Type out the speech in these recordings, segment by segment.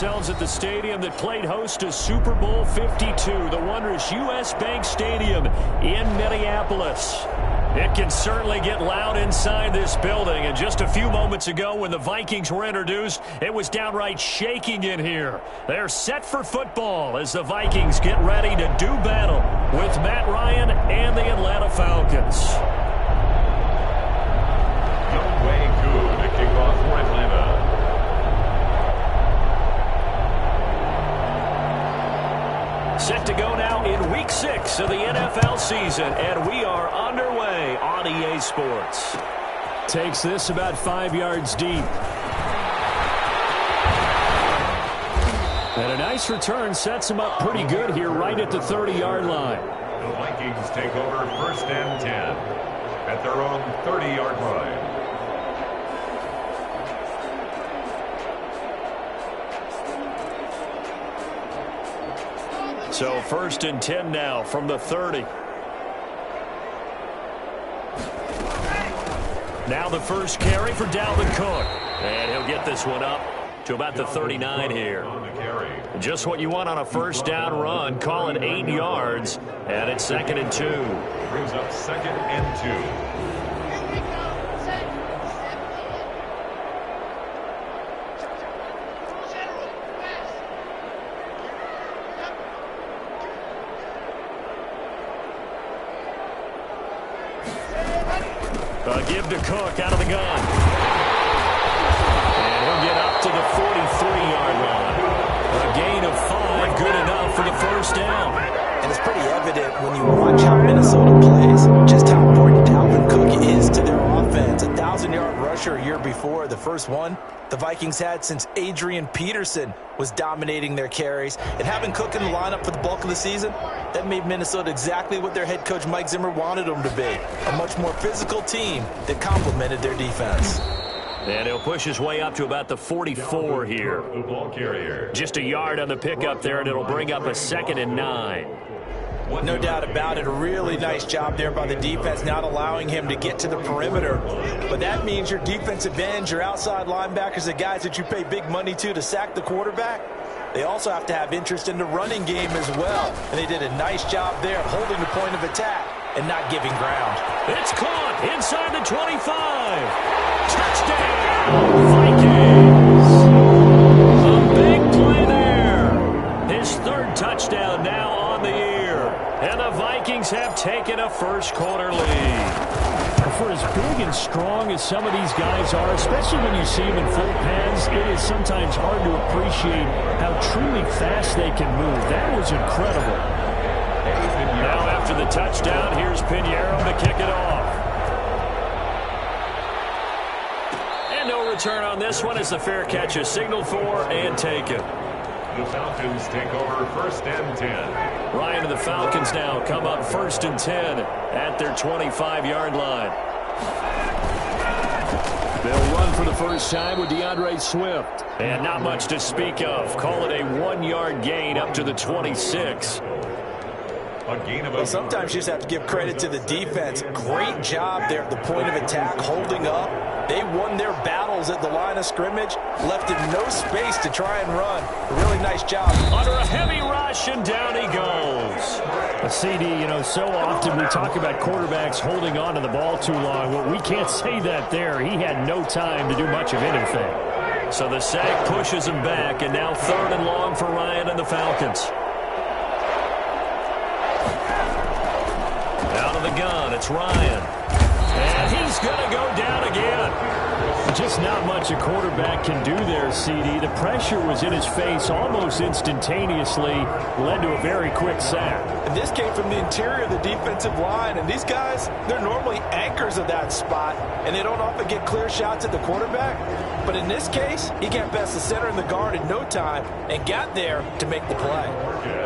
ourselves at the stadium that played host to Super Bowl 52, the wondrous U.S. Bank Stadium in Minneapolis. It can certainly get loud inside this building, and just a few moments ago when the Vikings were introduced, it was downright shaking in here. They're set for football as the Vikings get ready to do battle with Matt Ryan and the Atlanta Falcons. No way good to kick off for Atlanta. Set to go now in Week 6 of the NFL season, and we are underway on EA Sports. Takes this about 5 yards deep. And a nice return sets him up pretty good here right at the 30-yard line. The Vikings take over 1st and 10 at their own 30-yard line. So 1st and 10 now from the 30. Now the first carry for Dalvin Cook. And he'll get this one up to about the 39 here. Just what you want on a first down run. Call it 8 yards. And it's 2nd and 2. Brings up 2nd and 2. Give to Cook out of the gun. And he'll get up to the 43-yard line. A gain of 5, good enough for the first down. And it's pretty evident when you watch how Minnesota plays, just how important Dalvin Cook is to their offense. A 1,000-yard rusher a year before, the first one the Vikings had since Adrian Peterson was dominating their carries. And having Cook in the lineup for the bulk of the season, that made Minnesota exactly what their head coach Mike Zimmer wanted them to be. A much more physical team that complemented their defense. And he'll push his way up to about the 44 here. The ball carrier. Just a yard on the pickup there, and it'll bring up a 2nd and 9. No doubt about it. A really nice job there by the defense, not allowing him to get to the perimeter. But that means your defensive ends, your outside linebackers, the guys that you pay big money to sack the quarterback, they also have to have interest in the running game as well. And they did a nice job there of holding the point of attack and not giving ground. It's caught inside the 25. Touchdown, Vikings. A big play there. His 3rd touchdown now on the year. And the Vikings have taken a first-quarter lead. For as big and strong as some of these guys are, especially when you see them in full pads, it is sometimes hard to appreciate how truly fast they can move. That was incredible. Now after the touchdown, here's Pinheiro to kick it off. And no return on this one as the fair catch is signaled for and taken. The Falcons take over 1st and 10. Ryan and the Falcons now come up 1st and 10 at their 25-yard line. They'll run for the first time with DeAndre Swift. And not much to speak of. Call it a 1-yard gain up to the 26. Well, sometimes you just have to give credit to the defense. Great job there at the point of attack, holding up. They won their battles at the line of scrimmage, left him no space to try and run. A really nice job. Under a heavy rush, and down he goes. A CD, so often we talk about quarterbacks holding on to the ball too long. Well, we can't say that there. He had no time to do much of anything. So the sack pushes him back, and now 3rd and long for Ryan and the Falcons. Out of the gun, it's Ryan. And he's going to go down again. Just not much a quarterback can do there, CD. The pressure was in his face almost instantaneously, led to a very quick sack. And this came from the interior of the defensive line. And these guys, they're normally anchors of that spot, and they don't often get clear shots at the quarterback. But in this case, he got past the center and the guard in no time and got there to make the play.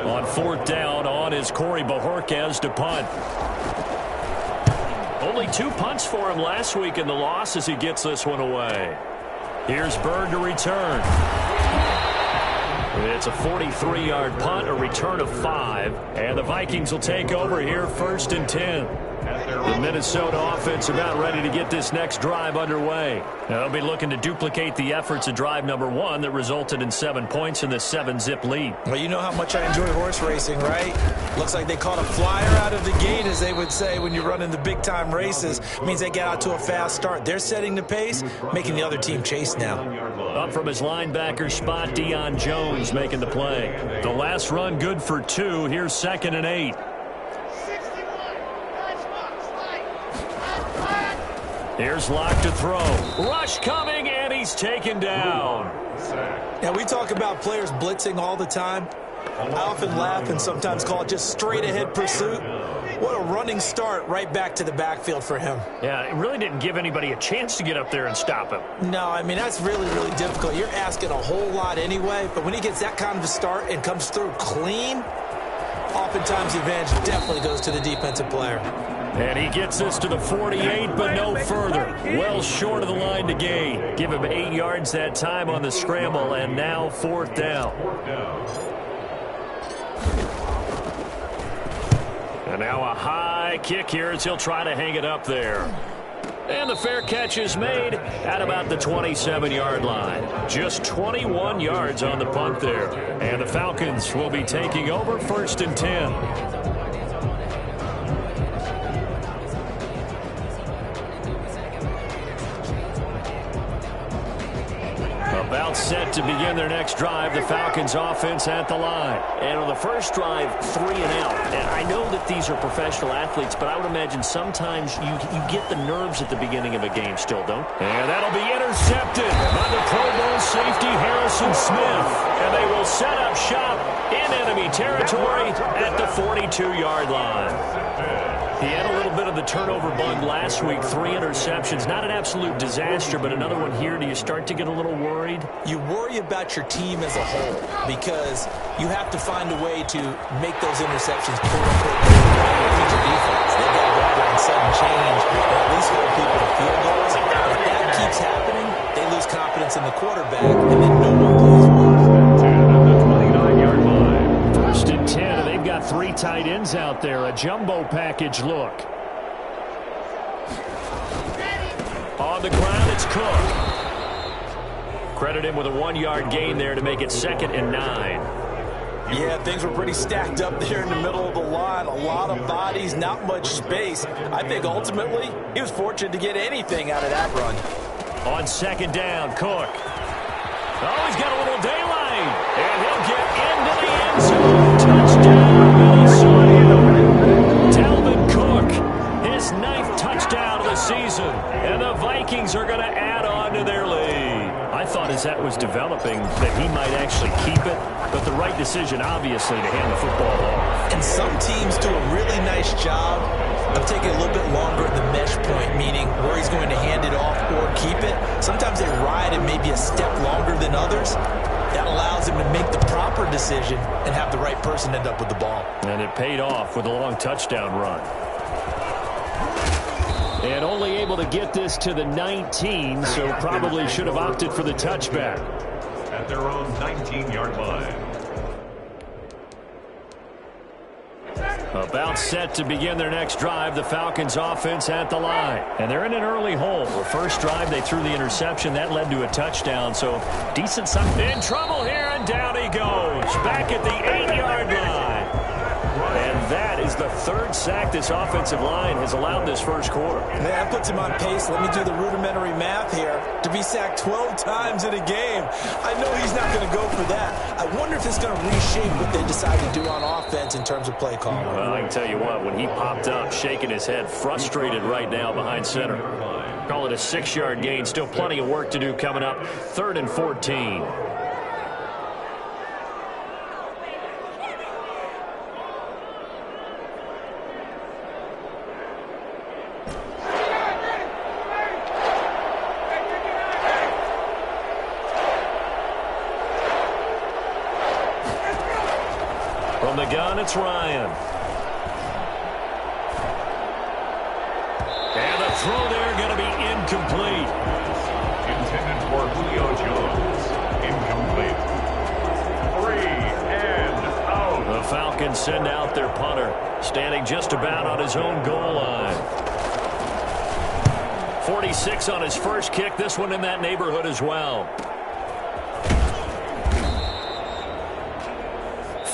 On 4th down, on is Corey Bojorquez to punt. Only 2 punts for him last week in the loss as he gets this one away. Here's Bird to return. It's a 43-yard punt, a return of 5, and the Vikings will take over here 1st and 10. The Minnesota offense about ready to get this next drive underway. Now, they'll be looking to duplicate the efforts of drive number 1 that resulted in 7 points in the 7-zip lead. Well, you know how much I enjoy horse racing, right? Looks like they caught a flyer out of the gate, as they would say when you're running the big-time races. It means they get out to a fast start. They're setting the pace, making the other team chase now. Up from his linebacker spot, Deion Jones making the play. The last run good for 2. Here's 2nd and 8. Here's Locke to throw. Rush coming, and he's taken down. Now, we talk about players blitzing all the time. I often laugh and sometimes call it just straight-ahead pursuit. What a running start right back to the backfield for him. Yeah, it really didn't give anybody a chance to get up there and stop him. No, I mean, that's really, really difficult. You're asking a whole lot anyway, but when he gets that kind of a start and comes through clean, oftentimes the advantage definitely goes to the defensive player. And he gets this to the 48, but no further. Well short of the line to gain. Give him 8 yards that time on the scramble, and now 4th down. And now a high kick here as he'll try to hang it up there. And the fair catch is made at about the 27-yard line. Just 21 yards on the punt there. And the Falcons will be taking over 1st and 10. About set to begin their next drive, the Falcons offense at the line. And on the first drive, 3 and out. And I know that these are professional athletes, but I would imagine sometimes you get the nerves at the beginning of a game still, don't? And that'll be intercepted by the Pro Bowl safety Harrison Smith. And they will set up shop in enemy territory at the 42-yard line. He had a little bit of the turnover bug last week, 3 interceptions. Not an absolute disaster, but another one here. Do you start to get a little worried? You worry about your team as a whole because you have to find a way to make those interceptions quote-unquote your defense. They've got to go out there and sudden change or at least hold people to field goals. If that keeps happening, they lose confidence in the quarterback, and then no one plays well. 29-yard line. 1st and 10, and they've got 3 tight ends out there. A jumbo package look. On the ground, it's Cook. Credit him with a 1-yard gain there to make it 2nd and 9. Yeah, things were pretty stacked up there in the middle of the line. A lot of bodies, not much space. I think ultimately he was fortunate to get anything out of that run. On 2nd down, Cook. Oh, he's got a little daylight. And he'll get into the end zone. Touchdown, Minnesota. Dalvin Cook, his 9th touchdown of the season. And the Vikings are going to add on to their lead. I thought as that was developing that he might actually keep it, but the right decision, obviously, to hand the football off. And some teams do a really nice job of taking a little bit longer at the mesh point, meaning where he's going to hand it off or keep it. Sometimes they ride it maybe a step longer than others. That allows him to make the proper decision and have the right person end up with the ball. And it paid off with a long touchdown run. And only able to get this to the 19, so probably should have opted for the touchback. At their own 19-yard line. About set to begin their next drive, the Falcons offense at the line. And they're in an early hole. The first drive, they threw the interception. That led to a touchdown, so decent size. In trouble here, and down he goes. Back at the 8-yard line. And that is the 3rd sack this offensive line has allowed this first quarter. That puts him on pace. Let me do the rudimentary math here. To be sacked 12 times in a game, I know he's not going to go for that. I wonder if it's going to reshape what they decide to do on offense in terms of play calling. Well, I can tell you what, when he popped up, shaking his head, frustrated right now behind center. Call it a 6-yard gain. Still plenty of work to do coming up. 3rd and 14. From the gun, it's Ryan. And the throw there going to be incomplete. Intended for Julio Jones. Incomplete. can send out their punter, standing just about on his own goal line. 46 on his first kick. This one in that neighborhood as well.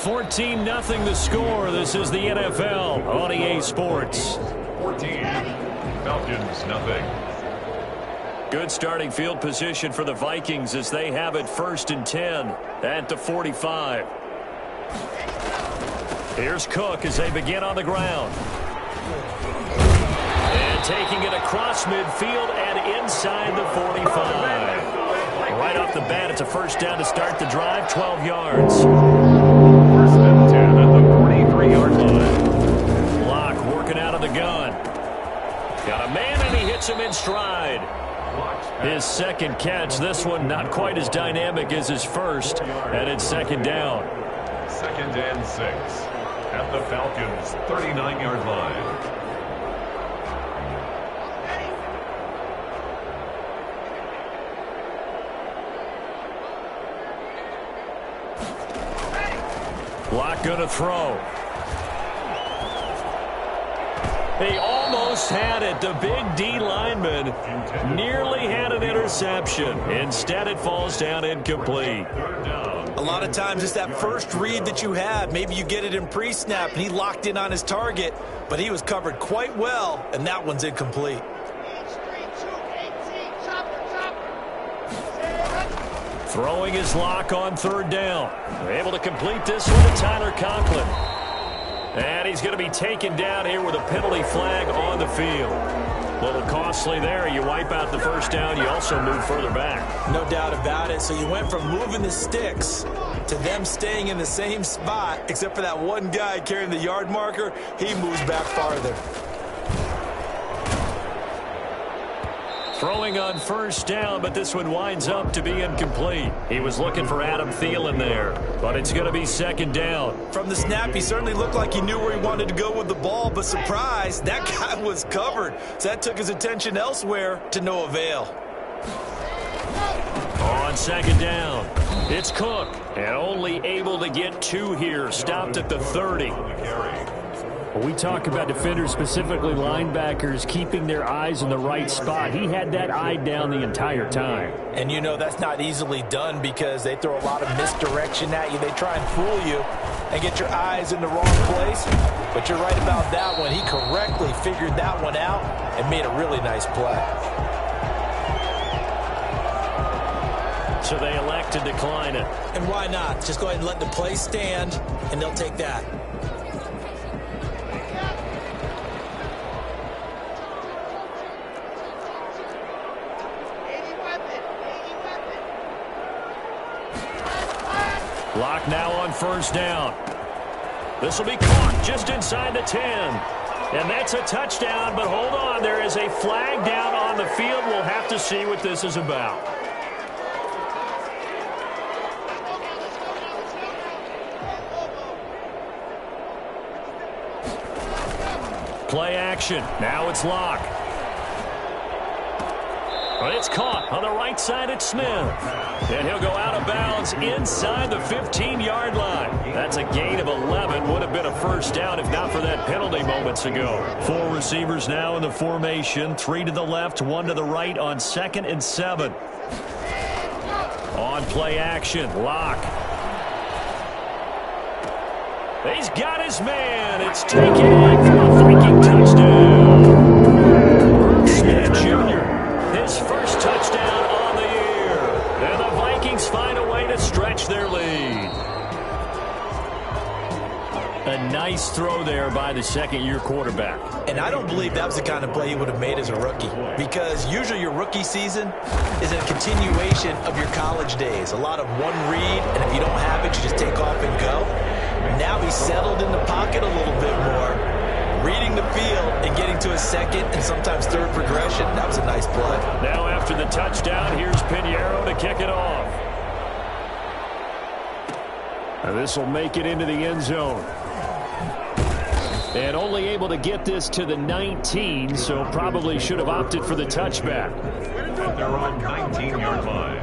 14-0 the score. This is the NFL on EA Sports. 14, Falcons nothing. Good starting field position for the Vikings as they have it 1st and 10 at the 45. Here's Cook as they begin on the ground. And taking it across midfield and inside the 45. Right off the bat, it's a first down to start the drive, 12 yards. 1st and 10 at the 43-yard line. Locke working out of the gun. Got a man, and he hits him in stride. His second catch, this one not quite as dynamic as his first, and it's 2nd down. 2nd and 6 at the Falcons' 39-yard line. Locke gonna throw. He almost had it. The big D lineman nearly had an interception. Instead, it falls down incomplete. A lot of times it's that first read that you have. Maybe you get it in pre-snap, and he locked in on his target, but he was covered quite well, and that one's incomplete. Throwing his Locke on 3rd down. Able to complete this one to Tyler Conklin. And he's going to be taken down here with a penalty flag on the field. A little costly there. You wipe out the first down. You also move further back. No doubt about it. So you went from moving the sticks to them staying in the same spot, except for that one guy carrying the yard marker. He moves back farther. Throwing on 1st down, but this one winds up to be incomplete. He was looking for Adam Thielen there, but it's going to be 2nd down. From the snap, he certainly looked like he knew where he wanted to go with the ball, but surprise, that guy was covered. So that took his attention elsewhere to no avail. On 2nd down, it's Cook, and only able to get 2 here, stopped at the 30. When we talk about defenders, specifically linebackers, keeping their eyes in the right spot, he had that eye down the entire time. And you know that's not easily done because they throw a lot of misdirection at you. They try and fool you and get your eyes in the wrong place. But you're right about that one. He correctly figured that one out and made a really nice play. So they elect to decline it. And why not? Just go ahead and let the play stand, and they'll take that. Locke now on 1st down. This will be caught just inside the 10. And that's a touchdown, but hold on. There is a flag down on the field. We'll have to see what this is about. Play action. Now it's Locke. But it's caught on the right side at Smith. And he'll go out of bounds inside the 15-yard line. That's a gain of 11. Would have been a 1st down if not for that penalty moments ago. 4 receivers now in the formation. 3 to the left, 1 to the right on 2nd and 7. On play action, Locke. He's got his man. It's taken in for a Viking touchdown. Smith Jr., his first touchdown on the year. And the Vikings find a way to stretch their lead. A nice throw there by the 2nd-year quarterback. And I don't believe that was the kind of play he would have made as a rookie, because usually your rookie season is a continuation of your college days. A lot of one read, and if you don't have it, you just take off and go. Now he's settled in the pocket a little bit more, reading the field and getting to his 2nd and sometimes 3rd progression. That was a nice play. Now after the touchdown, here's Pinheiro to kick it off. And this will make it into the end zone. And only able to get this to the 19, so probably should have opted for the touchback. At their own 19-yard line.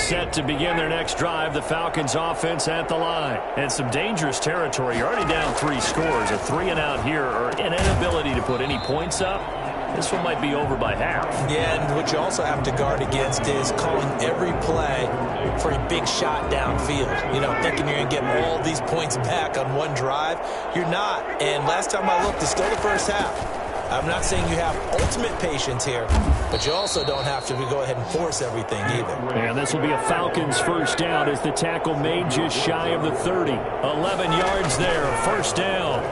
set to begin their next drive. The Falcons offense at the line. And some dangerous territory. You're already down 3 scores. A 3-and-out here or an inability to put any points up. This one might be over by half. Yeah, and what you also have to guard against is calling every play for a big shot downfield. You know, thinking you're going to get all these points back on one drive. You're not. And last time I looked, it's still the first half. I'm not saying you have ultimate patience here, but you also don't have to go ahead and force everything either. And this will be a Falcons first down as the tackle made just shy of the 30. 11 yards there, first down.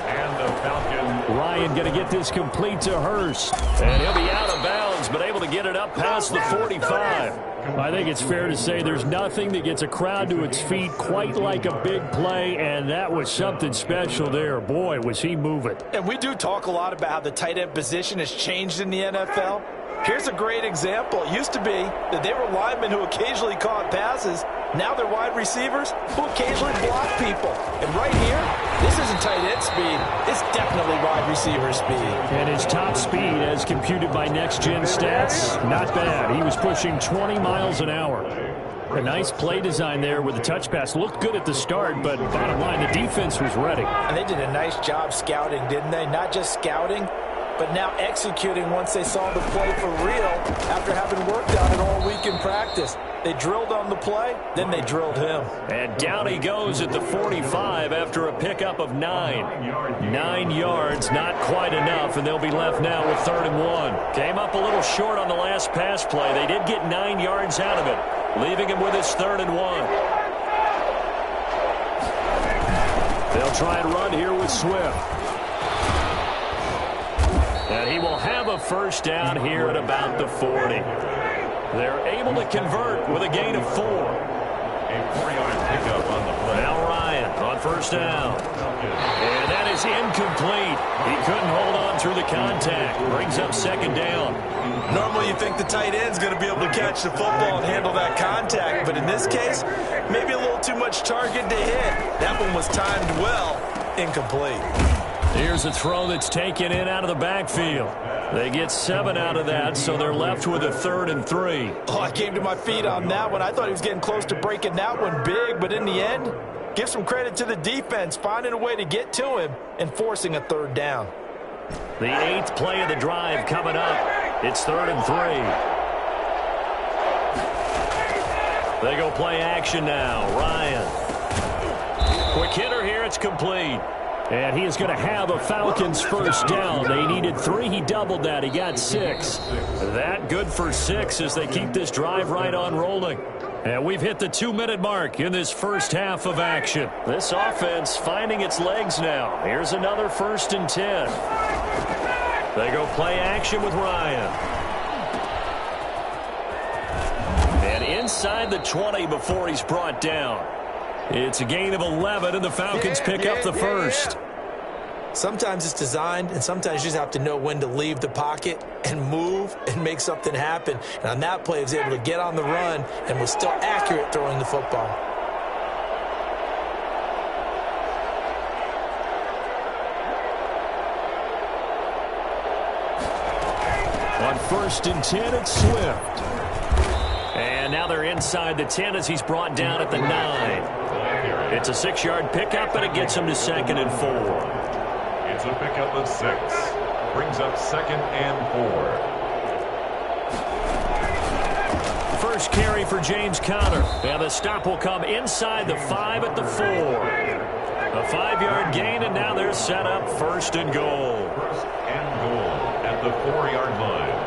And the Falcons. Ryan going to get this complete to Hurst. And he'll be out of bounds, but able to get it up past the 45. I think it's fair to say there's nothing that gets a crowd to its feet quite like a big play, and that was something special there. Boy, was he moving. And we do talk a lot about how the tight end position has changed in the NFL. Here's a great example. It used to be that they were linemen who occasionally caught passes. Now they're wide receivers who occasionally block people. And right here, this isn't tight end speed. It's definitely wide receiver speed. And his top speed, as computed by Next Gen Stats, not bad. He was pushing 20 miles an hour. A nice play design there with the touch pass. Looked good at the start, but bottom line, the defense was ready. And they did a nice job scouting, didn't they? Not just scouting, but now executing once they saw the play for real after having worked on it all week in practice. They drilled on the play, then they drilled him. And down he goes at the 45 after a pickup of 9. 9 yards, not quite enough, and they'll be left now with 3rd and 1. Came up a little short on the last pass play. They did get 9 yards out of it, leaving him with his 3rd and 1. They'll try and run here with Swift. And he will have a first down here at about the 40. They're able to convert with a gain of 4. A 4-yard pickup on the play. Now Ryan on first down. And that is incomplete. He couldn't hold on through the contact. Brings up 2nd down. Normally you think the tight end's going to be able to catch the football and handle that contact, but in this case, maybe a little too much target to hit. That one was timed well, incomplete. Here's a throw that's taken in out of the backfield. They get 7 out of that, so they're left with a 3rd and 3. Oh, I came to my feet on that one. I thought he was getting close to breaking that one big, but in the end, give some credit to the defense, finding a way to get to him and forcing a 3rd down. The 8th play of the drive coming up. It's 3rd and 3. They go play action now. Ryan. Quick hitter here. It's complete. And he is going to have a Falcons first down. They needed 3. He doubled that. He got 6. That good for 6 as they keep this drive right on rolling. And we've hit the 2-minute mark in this first half of action. This offense finding its legs now. Here's another 1st and 10. They go play action with Ryan. And inside the 20 before he's brought down. It's a gain of 11, and the Falcons pick up the first. Sometimes it's designed, and sometimes you just have to know when to leave the pocket and move and make something happen. And on that play, he was able to get on the run and was still accurate throwing the football. On 1st and 10, it's Swift. And now they're inside the 10 as he's brought down at the 9. It's a 6-yard pickup, and it gets him to 2nd and 4. It's a pickup of 6. Brings up 2nd and 4. First carry for James Conner. And the stop will come inside the 5 at the 4. A 5-yard gain, and now they're set up 1st and goal. 1st and goal at the 4-yard line.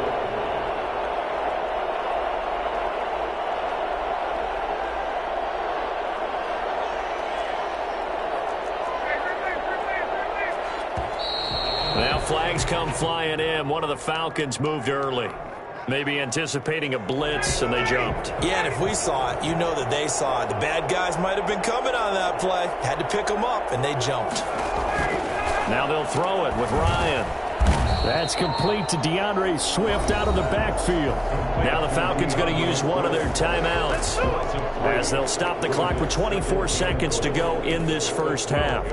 Now flags come flying in. One of the Falcons moved early. Maybe anticipating a blitz, and they jumped. Yeah, and if we saw it, you know that they saw it. The bad guys might have been coming on that play. Had to pick them up, and they jumped. Now they'll throw it with Ryan. That's complete to DeAndre Swift out of the backfield. Now the Falcons going to use one of their timeouts as they'll stop the clock with 24 seconds to go in this first half.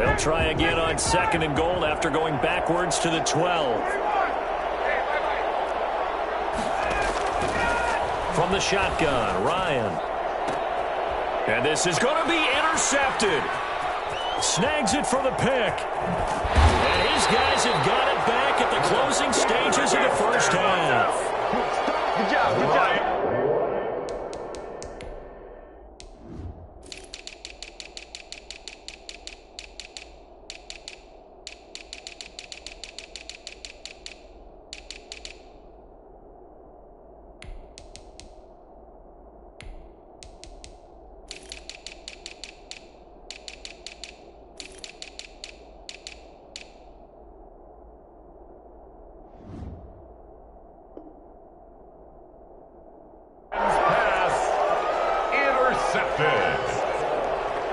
They'll try again on 2nd and goal after going backwards to the 12. From the shotgun, Ryan. And this is going to be intercepted. Snags it for the pick. And his guys have got it back at the closing stages of the first half. Good job. Good job.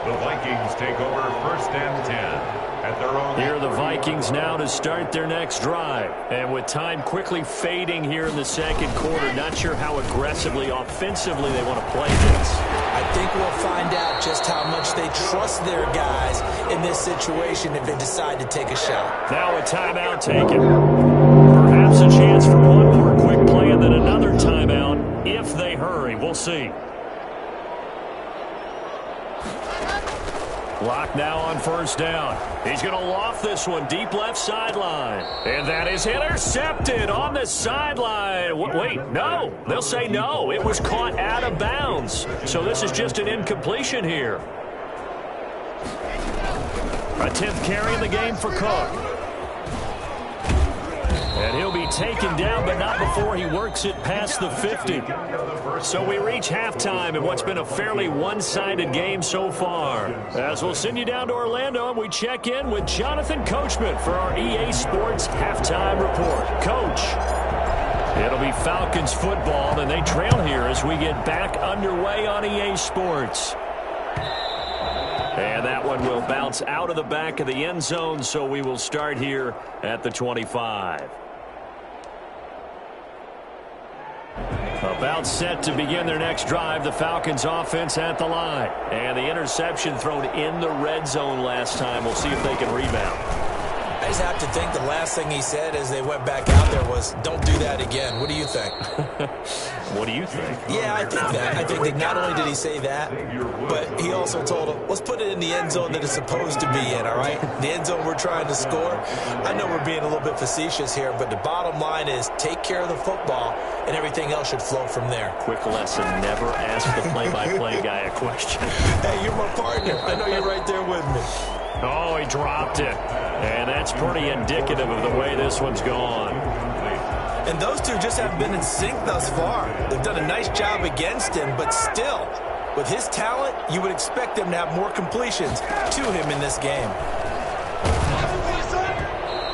The Vikings take over 1st and 10 at their own. Here are the Vikings now to start their next drive. And with time quickly fading here in the 2nd quarter, not sure how aggressively, offensively they want to play this. I think we'll find out just how much they trust their guys in this situation if they decide to take a shot. Now a timeout taken. Perhaps a chance for one more quick play and then another timeout if they hurry. We'll see. Block now on 1st down. He's going to loft this one deep left sideline. And that is intercepted on the sideline. Wait, no. They'll say no. It was caught out of bounds. So this is just an incompletion here. A 10th carry in the game for Cook. And he'll be taken down, but not before he works it past the 50. So we reach halftime in what's been a fairly one-sided game so far. As we'll send you down to Orlando, and we check in with Jonathan Coachman for our EA Sports Halftime Report. Coach, it'll be Falcons football, and they trail here as we get back underway on EA Sports. And that one will bounce out of the back of the end zone, so we will start here at the 25. About set to begin their next drive, the Falcons offense at the line. And the interception thrown in the red zone last time. We'll see if they can rebound. I just have to think the last thing he said as they went back out there was, don't do that again. What do you think? What do you think? Yeah, I think that. I think that not only did he say that, but he also told him, let's put it in the end zone that it's supposed to be in, all right? The end zone we're trying to score. I know we're being a little bit facetious here, but the bottom line is take care of the football, and everything else should flow from there. Quick lesson, never ask the play-by-play guy a question. Hey, you're my partner. I know you're right there with me. Oh, he dropped it. And that's pretty indicative of the way this one's gone. And those two just haven't been in sync thus far. They've done a nice job against him, but still, with his talent, you would expect them to have more completions to him in this game.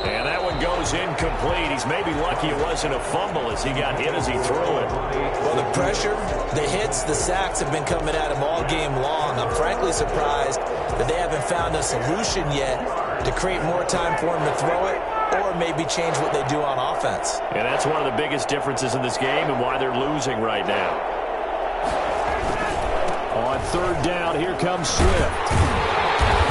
And that one goes incomplete. He's maybe lucky it wasn't a fumble as he got hit as he threw it. Well, the pressure, the hits, the sacks have been coming at him all game long. I'm frankly surprised that they haven't found a solution yet to create more time for him to throw it or maybe change what they do on offense. And that's one of the biggest differences in this game and why they're losing right now. On 3rd down, here comes Swift.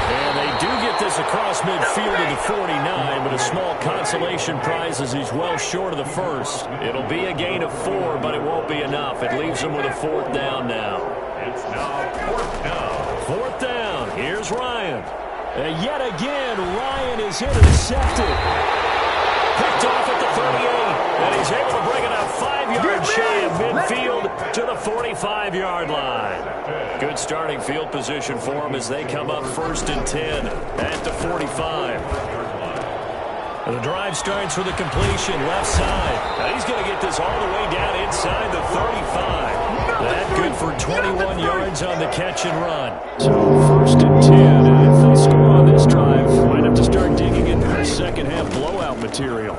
And they do get this across midfield to the 49, but a small consolation prize as he's well short of the first. It'll be a gain of 4, but it won't be enough. It leaves them with a 4th down now. It's now 4th down. 4th down. Here's Ryan. And yet again, Ryan is intercepted. Picked off at the 38. And he's able to bring it up 5 yards shy of midfield to the 45-yard line. Good starting field position for him as they come up 1st and 10 at the 45. And the drive starts with a completion left side. Now he's going to get this all the way down inside the 35. That good for 21 yards on the catch and run. So 1st and 10. And if they score on this drive, might have to start digging into their second half blowout material.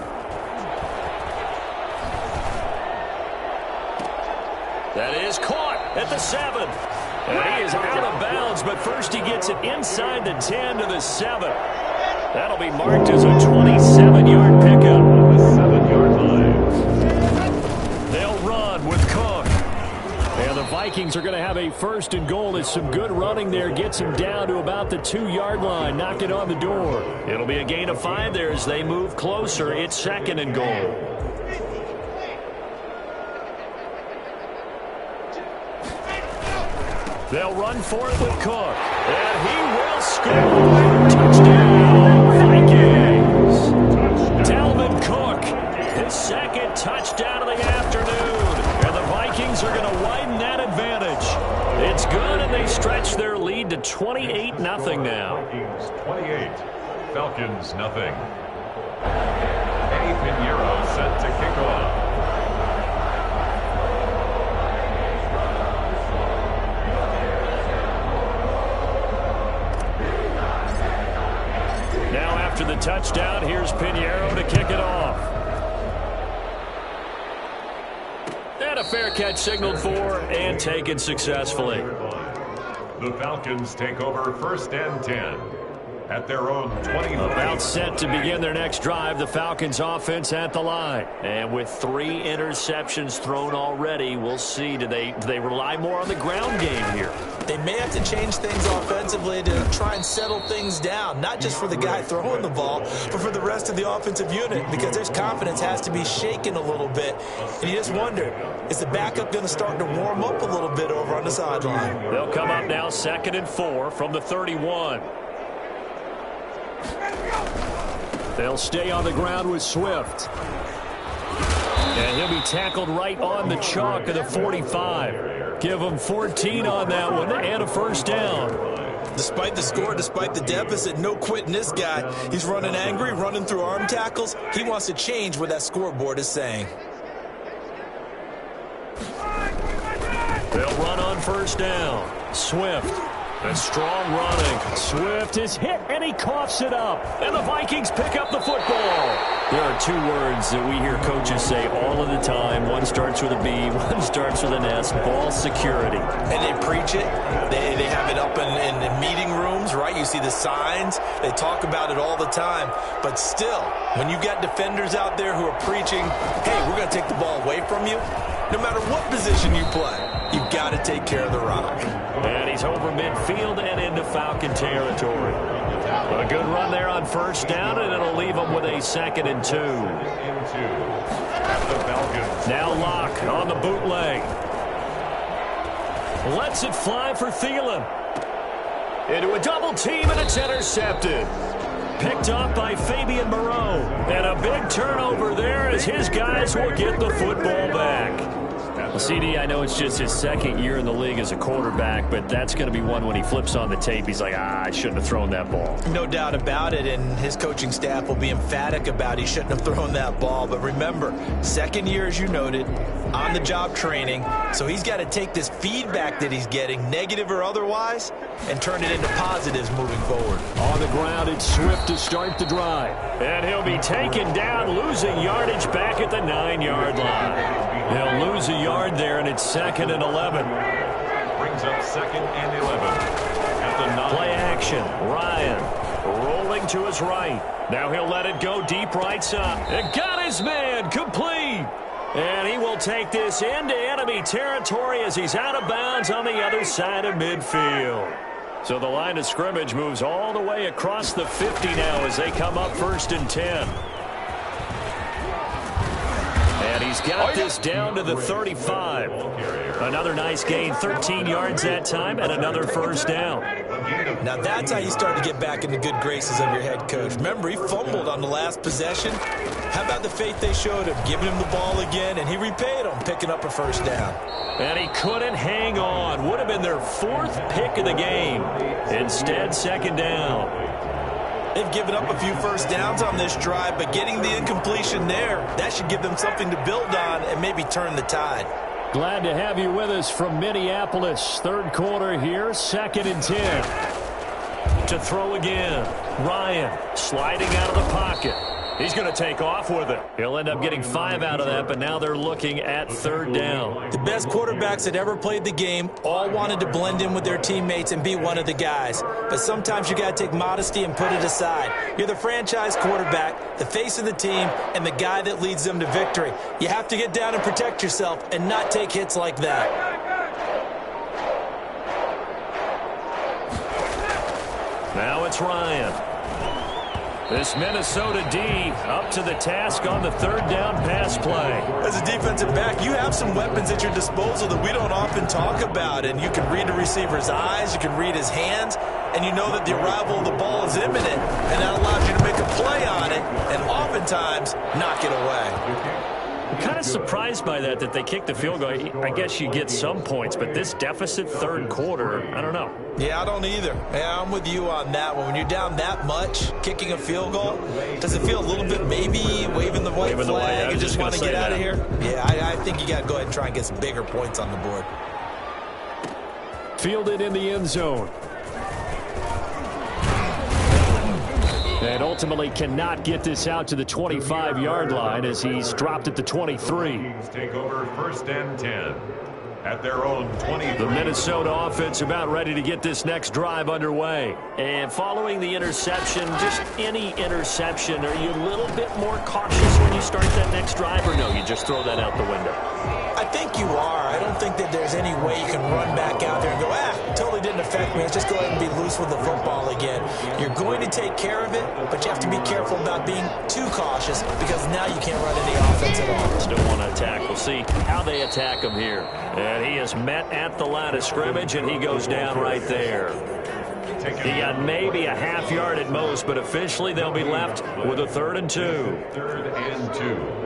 That is caught at the 7. And he is out of bounds, but first he gets it inside the 10 to the 7. That'll be marked as a 27-yard pickup on the 7-yard line. They'll run with Cook. And the Vikings Vikings are going to have a 1st and goal as some good running there gets him down to about the 2-yard line. Knock it on the door. It'll be a gain of 5 there as they move closer. It's 2nd and goal. They'll run for it with Cook. And he will score. Touchdown, Vikings. Dalvin Cook, his 2nd touchdown of the afternoon. And the Vikings are going to widen that advantage. It's good, and they stretch their lead to 28-0 now. Vikings 28, Falcons nothing. Eddie Pinheiro set to kick off. Now after the touchdown, here's Pinheiro to kick it off. And a fair catch signaled for and taken successfully. The Falcons take over 1st and 10 at their own 20. About set to begin their next drive, the Falcons offense at the line. And with 3 interceptions thrown already, we'll see. Do they rely more on the ground game here? They may have to change things offensively to try and settle things down, not just for the guy throwing the ball, but for the rest of the offensive unit, because their confidence has to be shaken a little bit. And you just wonder, is the backup going to start to warm up a little bit over on the sideline? They'll come up now 2nd and 4 from the 31. They'll stay on the ground with Swift. And he'll be tackled right on the chalk of the 45. Give him 14 on that one and a 1st down. Despite the score, despite the deficit, no quitting this guy. He's running angry, running through arm tackles. He wants to change what that scoreboard is saying. They'll run on 1st down. Swift. And strong running. Swift is hit, and he coughs it up. And the Vikings pick up the football. There are 2 words that we hear coaches say all of the time. One starts with a B, one starts with an S. Ball security. And they preach it. They have it up in meeting rooms, right? You see the signs. They talk about it all the time. But still, when you got defenders out there who are preaching, hey, we're going to take the ball away from you, no matter what position you play, you've got to take care of the rock. And he's over midfield and into Falcon territory. A good run there on 1st down, and it'll leave him with a 2nd and 2. Now Locke on the bootleg. Lets it fly for Thielen. Into a double team, and it's intercepted. Picked off by Fabian Moreau. And a big turnover there as his guys will get the football back. Well, CD, I know it's just his 2nd year in the league as a quarterback, but that's going to be one when he flips on the tape. He's like, I shouldn't have thrown that ball. No doubt about it, and his coaching staff will be emphatic about he shouldn't have thrown that ball. But remember, 2nd year, as you noted, on-the-job training, so he's got to take this feedback that he's getting, negative or otherwise, and turn it into positives moving forward. On the ground, it's Swift to start the drive. And he'll be taken down, losing yardage back at the 9-yard line. He'll lose a yard there, and it's 2nd and 11. Brings up 2nd and 11. At the 9. Play action. Ryan rolling to his right. Now he'll let it go deep right side. And got his man complete. And he will take this into enemy territory as he's out of bounds on the other side of midfield. So the line of scrimmage moves all the way across the 50 now as they come up 1st and 10. And he's got this down to the 35. Another nice gain, 13 yards that time, and another 1st down. Now that's how you start to get back in the good graces of your head coach. Remember, he fumbled on the last possession. How about the faith they showed him, giving him the ball again, and he repaid them, picking up a 1st down. And he couldn't hang on. Would have been their 4th pick of the game. Instead, 2nd down. They've given up a few 1st downs on this drive, but getting the incompletion there, that should give them something to build on and maybe turn the tide. Glad to have you with us from Minneapolis. 3rd quarter here, 2nd and 10. To throw again. Ryan sliding out of the pocket. He's going to take off with it. He'll end up getting 5 out of that, but now they're looking at 3rd down. The best quarterbacks that ever played the game all wanted to blend in with their teammates and be one of the guys. But sometimes you got to take modesty and put it aside. You're the franchise quarterback, the face of the team, and the guy that leads them to victory. You have to get down and protect yourself and not take hits like that. Now it's Ryan. This Minnesota D up to the task on the third down pass play. As a defensive back, you have some weapons at your disposal that we don't often talk about. And you can read the receiver's eyes, you can read his hands, and you know that the arrival of the ball is imminent. And that allows you to make a play on it and oftentimes knock it away. I'm kind of surprised by that they kicked the field goal. I guess you get some points, but this deficit third quarter, I don't know. Yeah, I don't either. Yeah, I'm with you on that one. When you're down that much, kicking a field goal, does it feel a little bit maybe waving the white flag? You just want to get out of here? Yeah, I think you got to go ahead and try and get some bigger points on the board. Fielded in the end zone. And ultimately cannot get this out to the 25-yard line as he's dropped at the 23. Take over 1st and 10 at their own 20. The Minnesota offense about ready to get this next drive underway. And following the interception, just any interception, are you a little bit more cautious when you start that next drive, or no, you just throw that out the window? I think you are. I don't think that there's any way you can run back out there and go, totally didn't affect me. Let's just go ahead and be loose with the football again. You're going to take care of it, but you have to be careful about being too cautious because now you can't run any offense at all. Still want to attack. We'll see how they attack him here. And he is met at the line of scrimmage, and he goes down right there. He got maybe a half yard at most, but officially they'll be left with a 3rd and 2. 3rd and 2.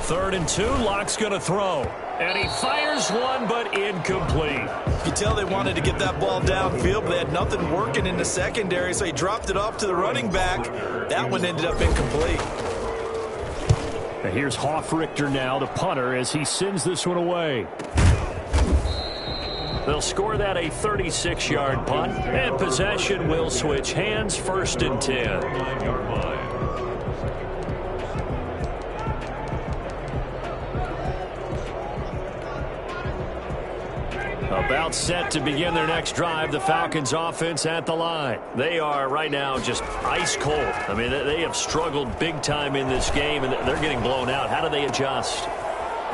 3rd and 2, Locke's going to throw. And he fires one, but incomplete. You can tell they wanted to get that ball downfield, but they had nothing working in the secondary, so he dropped it off to the running back. That one ended up incomplete. And here's Hoffrichter now, the punter, as he sends this one away. They'll score that a 36-yard punt, and possession will switch hands, 1st and 10. About set to begin their next drive, the Falcons offense at the line. They are right now just ice cold. I mean, they have struggled big time in this game, and they're getting blown out. How do they adjust?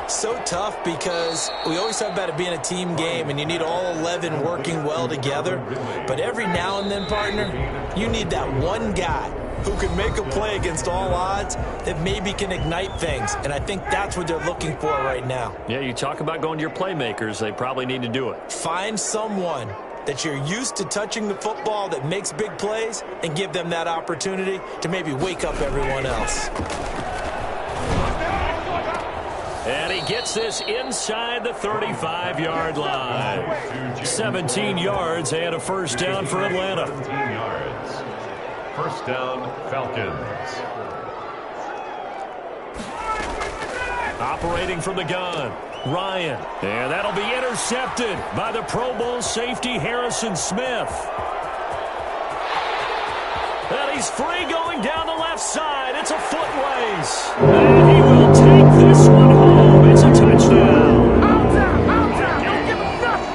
So tough because we always talk about it being a team game, and you need all 11 working well together. But every now and then, partner, you need that one guy who can make a play against all odds that maybe can ignite things. And I think that's what they're looking for right now. Yeah, you talk about going to your playmakers. They probably need to do it. Find someone that you're used to touching the football that makes big plays and give them that opportunity to maybe wake up everyone else. And he gets this inside the 35-yard line. 17 yards and a 1st down for Atlanta. 17 yards. 1st down, Falcons. Operating from the gun, Ryan. And that'll be intercepted by the Pro Bowl safety Harrison Smith. And he's free going down the left side. It's a foot race. And he will take this one home. It's a touchdown.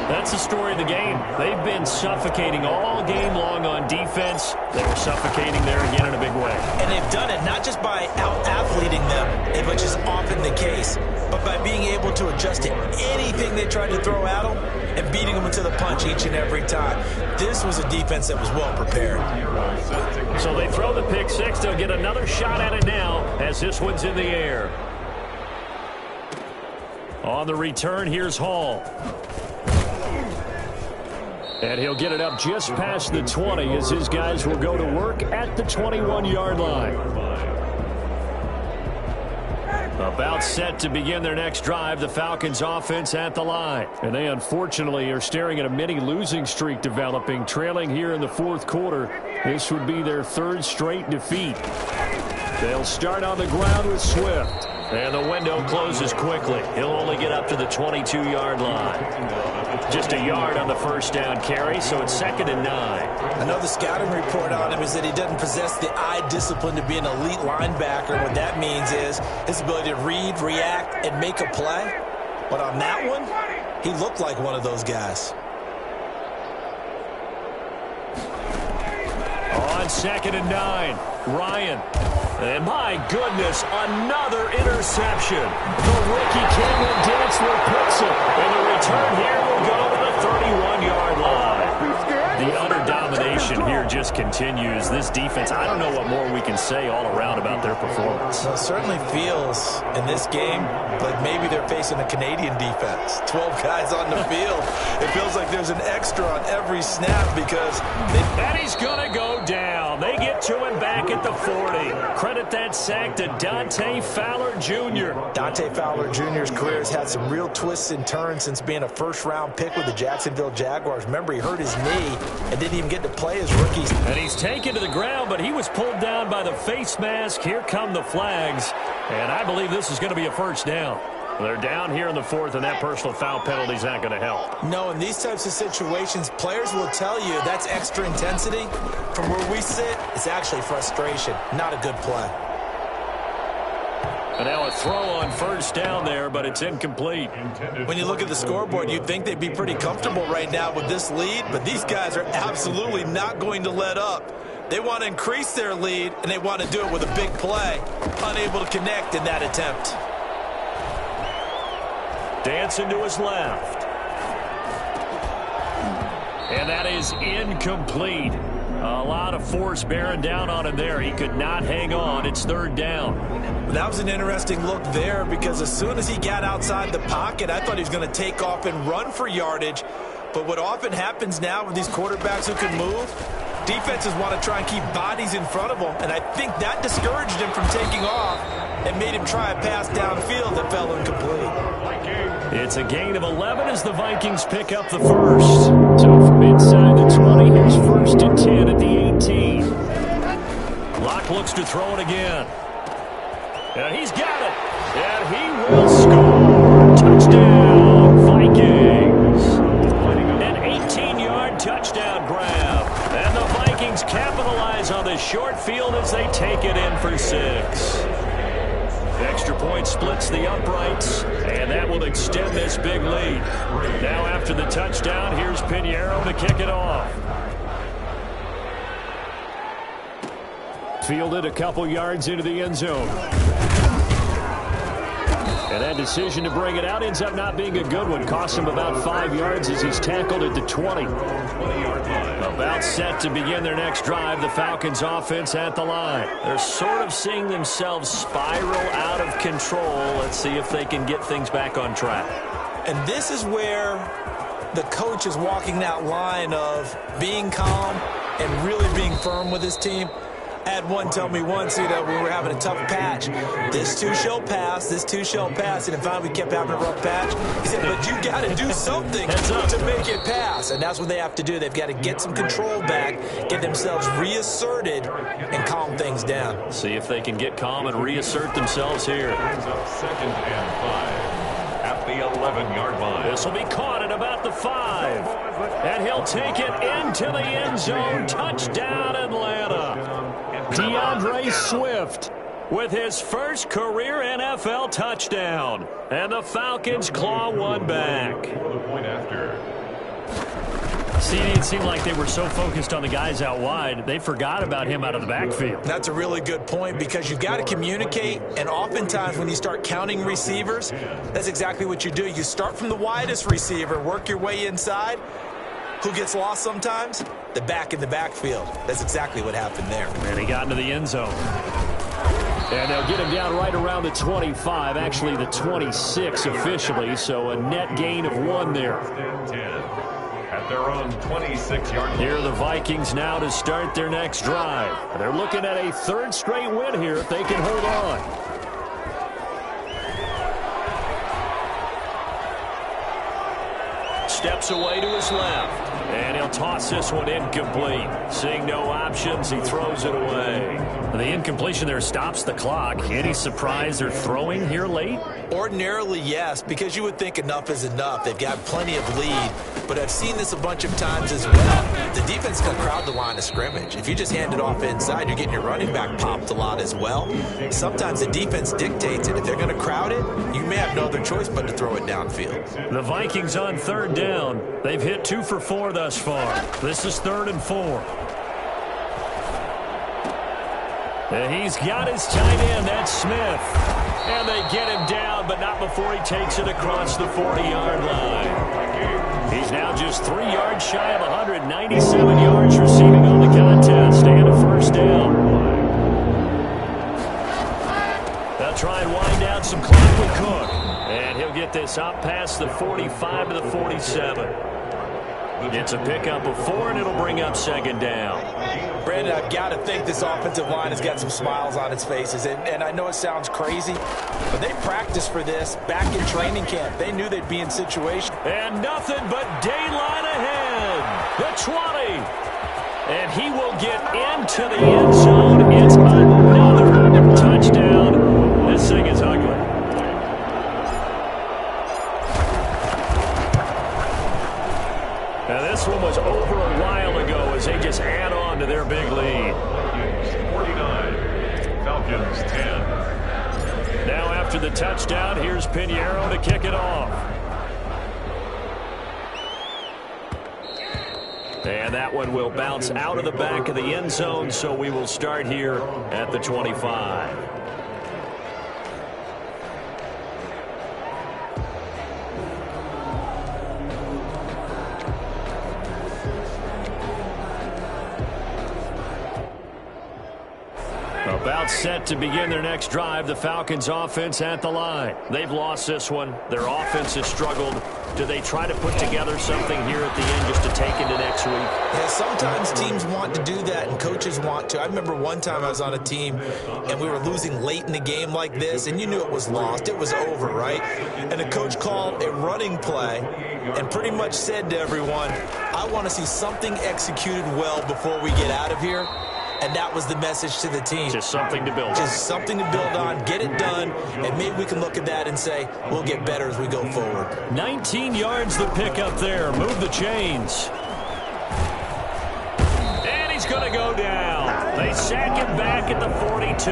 That's the story of the game. They've been suffocating all game long on defense. They were suffocating there again in a big way. And they've done it not just by out-athleting them, which is often the case, but by being able to adjust to anything they tried to throw at them and beating them into the punch each and every time. This was a defense that was well prepared. So they throw the pick six. They'll get another shot at it now as this one's in the air. On the return, here's Hall. And he'll get it up just past the 20 as his guys will go to work at the 21-yard line. About set to begin their next drive, the Falcons offense at the line. And they unfortunately are staring at a mini losing streak developing, trailing here in the 4th quarter. This would be their 3rd straight defeat. They'll start on the ground with Swift. And the window closes quickly. He'll only get up to the 22-yard line. Just a yard on the 1st down carry, so it's 2nd and 9. Another scouting report on him is that he doesn't possess the eye discipline to be an elite linebacker. What that means is his ability to read, react, and make a play. But on that one, he looked like one of those guys. On 2nd and 9, Ryan. And my goodness, another interception. The rookie Cameron Dantzler picks it. And the return here will go to the 31-yard line. The continues. This defense, I don't know what more we can say all around about their performance. Well, it certainly feels in this game like maybe they're facing a Canadian defense. 12 guys on the field. It feels like there's an extra on every snap because And he's going to go down. They get to him back at the 40. Credit that sack to Dante Fowler Jr. Dante Fowler Jr.'s career has had some real twists and turns since being a first-round pick with the Jacksonville Jaguars. Remember, he hurt his knee and didn't even get to play his rookie. And he's taken to the ground, but he was pulled down by the face mask. Here come the flags. And I believe this is going to be a first down. They're down here in the 4th, and that personal foul penalty is not going to help. No, in these types of situations, players will tell you that's extra intensity. From where we sit, it's actually frustration, not a good play. And now a throw on first down there, but it's incomplete. When you look at the scoreboard, you'd think they'd be pretty comfortable right now with this lead, but these guys are absolutely not going to let up. They want to increase their lead, and they want to do it with a big play. Unable to connect in that attempt. Dancing to his left. And that is incomplete. A lot of force bearing down on him there. He could not hang on. It's 3rd down. That was an interesting look there because as soon as he got outside the pocket, I thought he was going to take off and run for yardage. But what often happens now with these quarterbacks who can move, defenses want to try and keep bodies in front of them. And I think that discouraged him from taking off and made him try a pass downfield that fell incomplete. It's a gain of 11 as the Vikings pick up the first. So from inside the 20, here's 1st and 10 at the 18. Locke looks to throw it again. And he's got it. And he will score. Touchdown, Vikings. An 18-yard touchdown grab. And the Vikings capitalize on the short field as they take it in for 6. Extra point splits the uprights, and that will extend this big lead. Now after the touchdown, here's Pinheiro to kick it off. Fielded a couple yards into the end zone. And that decision to bring it out ends up not being a good one. Cost him about 5 yards as he's tackled at the 20. About set to begin their next drive, the Falcons offense at the line. They're sort of seeing themselves spiral out of control. Let's see if they can get things back on track. And this is where the coach is walking that line of being calm and really being firm with his team. I had one tell me once, we were having a tough patch. This too shall pass, this too shall pass. And finally we kept having a rough patch. He said, but you got to do something to make it pass. And that's what they have to do. They've got to get some control back, get themselves reasserted, and calm things down. See if they can get calm and reassert themselves here. 2nd and 5 at the 11-yard line. This will be caught at about the 5. And he'll take it into the end zone. Touchdown, Atlanta. DeAndre Swift with his first career NFL touchdown. And the Falcons claw one back. The point after. See, it seemed like they were so focused on the guys out wide, they forgot about him out of the backfield. That's a really good point because you've got to communicate, and oftentimes when you start counting receivers, that's exactly what you do. You start from the widest receiver, work your way inside. Who gets lost sometimes? The back in the backfield. That's exactly what happened there. And he got into the end zone. And they'll get him down right around the 25, actually the 26 officially, so a net gain of 1 there. 10 at their own 26-yard. Here are the Vikings now to start their next drive. They're looking at a 3rd straight win here if they can hold on. Steps away to his left. And he'll toss this one incomplete. Seeing no options, he throws it away. The incompletion there stops the clock. Any surprise they're throwing here late? Ordinarily, yes, because you would think enough is enough. They've got plenty of lead, but I've seen this a bunch of times as well. The defense is going to crowd the line of scrimmage. If you just hand it off inside, you're getting your running back popped a lot as well. Sometimes the defense dictates it. If they're going to crowd it, you may have no other choice but to throw it downfield. The Vikings on 3rd down. They've hit 2 for 4 thus far. This is 3rd and 4. And he's got his tight end, that's Smith. And they get him down, but not before he takes it across the 40-yard line. He's now just 3 yards shy of 197 yards receiving on the contest. first down. They'll try and wind down some clock with Cook. And he'll get this up past the 45 to the 47. It's a pickup of 4, and it'll bring up second down. Brandon, I've got to think this offensive line has got some smiles on its faces. And I know it sounds crazy, but they practiced for this back in training camp. They knew they'd be in situation. And nothing but daylight ahead. The 20. And he will get into the end zone. It's another touchdown. This thing is ugly. Now this one was over a while ago as they just add on to their big lead. 49, Falcons 10. Now after the touchdown, here's Pinheiro to kick it off. And that one will bounce out of the back of the end zone, so we will start here at the 25. About set to begin their next drive, the Falcons offense at the line. They've lost this one. Their offense has struggled. Do they try to put together something here at the end just to take into next week? Yeah, sometimes teams want to do that and coaches want to. I remember one time I was on a team and we were losing late in the game like this, and you knew it was lost. It was over, right? And the coach called a running play and pretty much said to everyone, I want to see something executed well before we get out of here. And that was the message to the team. Just something to build on. Just something to build on, get it done, and maybe we can look at that and say, we'll get better as we go forward. 19 yards the pick up there. Move the chains. And he's going to go down. They sack him back at the 42.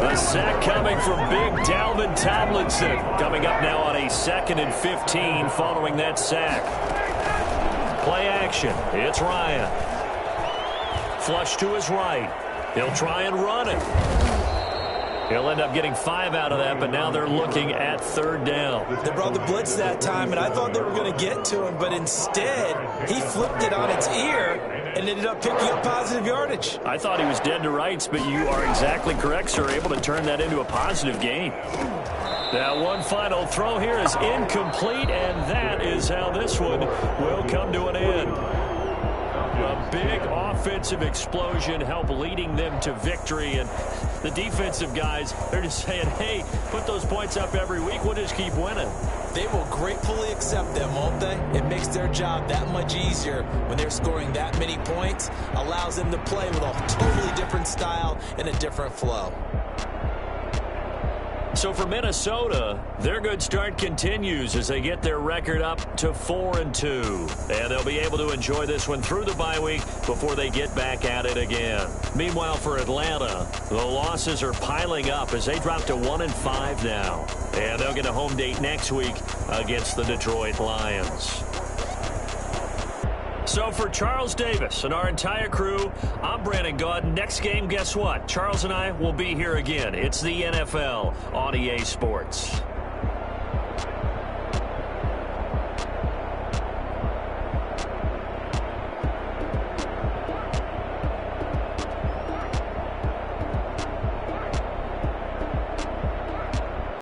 A sack coming from big Dalvin Tomlinson. Coming up now on a 2nd and 15 following that sack. Play action. It's Ryan. Flush to his right. He'll try and run it. He'll end up getting 5 out of that, but now they're looking at 3rd down. They brought the blitz that time, and I thought they were going to get to him, but instead, he flipped it on its ear and ended up picking up positive yardage. I thought he was dead to rights, but you are exactly correct, sir. Able to turn that into a positive gain. Now, one final throw here is incomplete, and that is how this one will come to an end. A big offensive explosion helped leading them to victory, and the defensive guys, they're just saying, hey, put those points up every week, we'll just keep winning. They will gratefully accept them, won't they? It makes their job that much easier when they're scoring that many points, allows them to play with a totally different style and a different flow. So for Minnesota, their good start continues as they get their record up to 4-2. And they'll be able to enjoy this one through the bye week before they get back at it again. Meanwhile, for Atlanta, the losses are piling up as they drop to 1-5 now. And they'll get a home date next week against the Detroit Lions. So for Charles Davis and our entire crew, I'm Brandon Gaudin. Next game, guess what? Charles and I will be here again. It's the NFL on EA Sports.